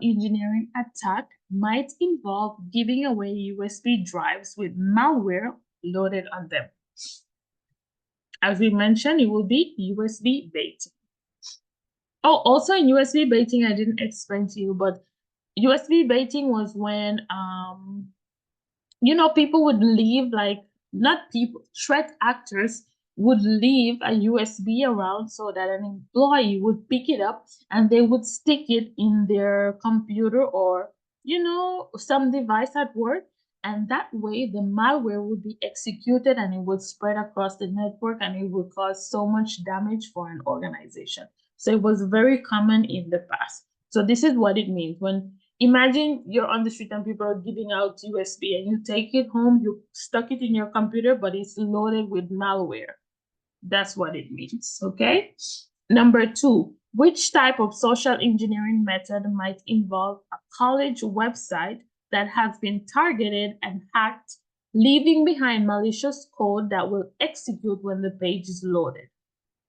engineering attack might involve giving away USB drives with malware loaded on them. As we mentioned, it will be USB baiting. Oh, also in USB baiting, I didn't explain to you, but USB baiting was when people would leave, like, not people, threat actors would leave a USB around so that an employee would pick it up and they would stick it in their computer or, some device at work. And that way the malware would be executed and it would spread across the network and it would cause so much damage for an organization. So it was very common in the past. So this is what it means when imagine you're on the street and people are giving out USB and you take it home, you stuck it in your computer, but it's loaded with malware. That's what it means, okay? Number 2, which type of social engineering method might involve a college website that has been targeted and hacked, leaving behind malicious code that will execute when the page is loaded?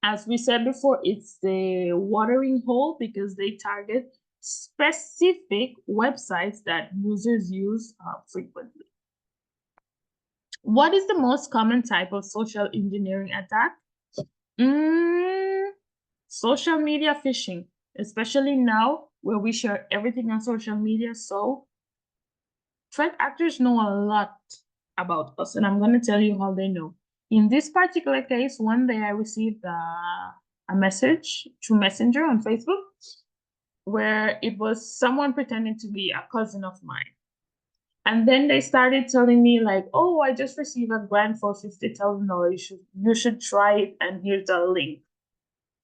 As we said before, it's the watering hole because they target specific websites that users use frequently. What is the most common type of social engineering attack? Social media phishing, especially now where we share everything on social media. So threat actors know a lot about us, and I'm going to tell you how they know. In this particular case, one day I received a message through Messenger on Facebook where it was someone pretending to be a cousin of mine. And then they started telling me like, oh, I just received a grant for $50,000. You should try it, and here's a link.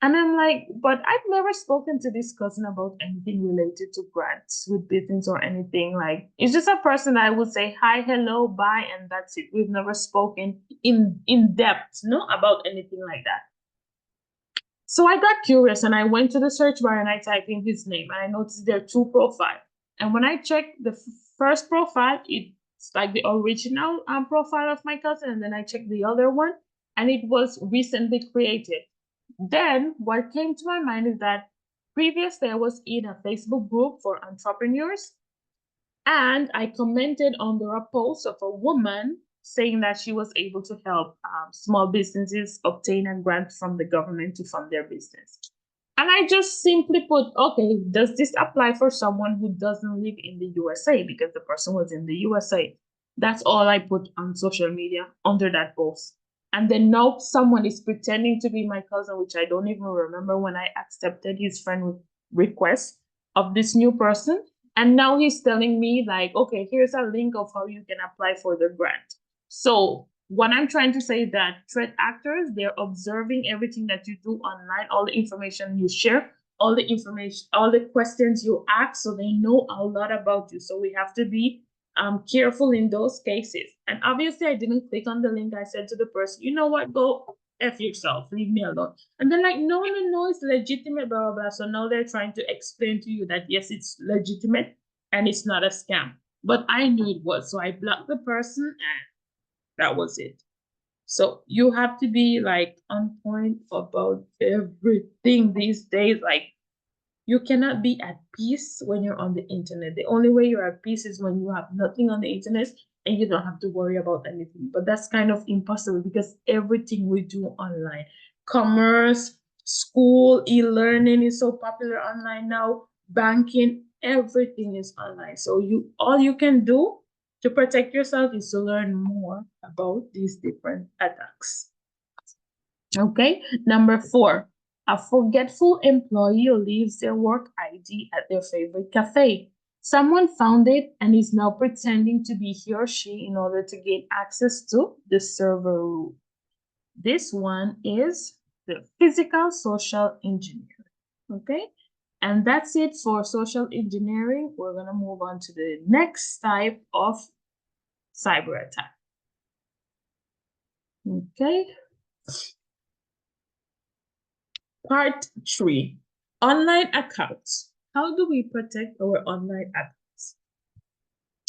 And I'm like, but I've never spoken to this cousin about anything related to grants with business or anything. Like, it's just a person that I would say hi, hello, bye, and that's it. We've never spoken in depth, about anything like that. So I got curious and I went to the search bar and I typed in his name and I noticed there are 2 profiles. And when I checked the first profile, it's like the original profile of my cousin, and then I checked the other one and it was recently created. Then what came to my mind is that previously I was in a Facebook group for entrepreneurs and I commented under a post of a woman saying that she was able to help small businesses obtain a grant from the government to fund their business. And I just simply put, okay, does this apply for someone who doesn't live in the USA? Because the person was in the USA. That's all I put on social media under that post. And then now someone is pretending to be my cousin, which I don't even remember when I accepted his friend request of this new person. And now he's telling me like, okay, here's a link of how you can apply for the grant. So what I'm trying to say is that threat actors, they're observing everything that you do online, all the information you share, all the information, all the questions you ask, so they know a lot about you. So we have to be careful in those cases. And obviously I didn't click on the link. I said to the person, you know what, go F yourself, leave me alone. And they're like, no, it's legitimate, blah, blah, blah. So now they're trying to explain to you that yes, it's legitimate and it's not a scam. But I knew it was. So I blocked the person and that was it. So you have to be like on point about everything these days. Like you cannot be at peace when you're on the internet. The only way you're at peace is when you have nothing on the internet and you don't have to worry about anything. But that's kind of impossible because everything we do online, commerce, school, e-learning is so popular online now, banking, everything is online. So all you can do to protect yourself is to learn more about these different attacks. Okay, number 4, a forgetful employee leaves their work ID at their favorite cafe. Someone found it and is now pretending to be he or she in order to gain access to the server room. This one is the physical social engineering. Okay, and that's it for social engineering. We're going to move on to the next type of cyber attack. Okay. Part 3, online accounts. How do we protect our online accounts?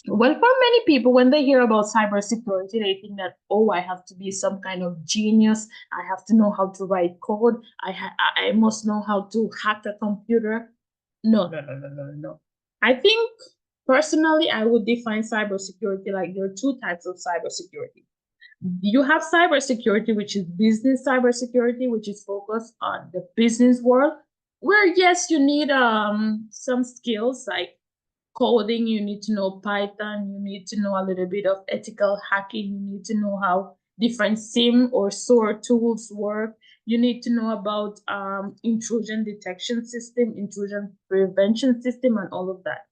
Well, for many people, when they hear about cybersecurity, they think that, oh, I have to be some kind of genius. I have to know how to write code. I must know how to hack a computer. No. I think personally, I would define cybersecurity like there are two types of cybersecurity. You have cybersecurity, which is business cybersecurity, which is focused on the business world, where yes, you need some skills like coding, you need to know Python, you need to know a little bit of ethical hacking, you need to know how different SIM or SOAR tools work. You need to know about intrusion detection system, intrusion prevention system, and all of that.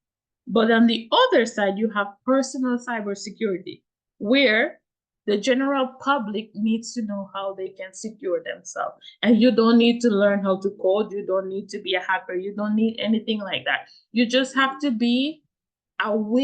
But on the other side, you have personal cybersecurity, where the general public needs to know how they can secure themselves. And you don't need to learn how to code. You don't need to be a hacker. You don't need anything like that. You just have to be aware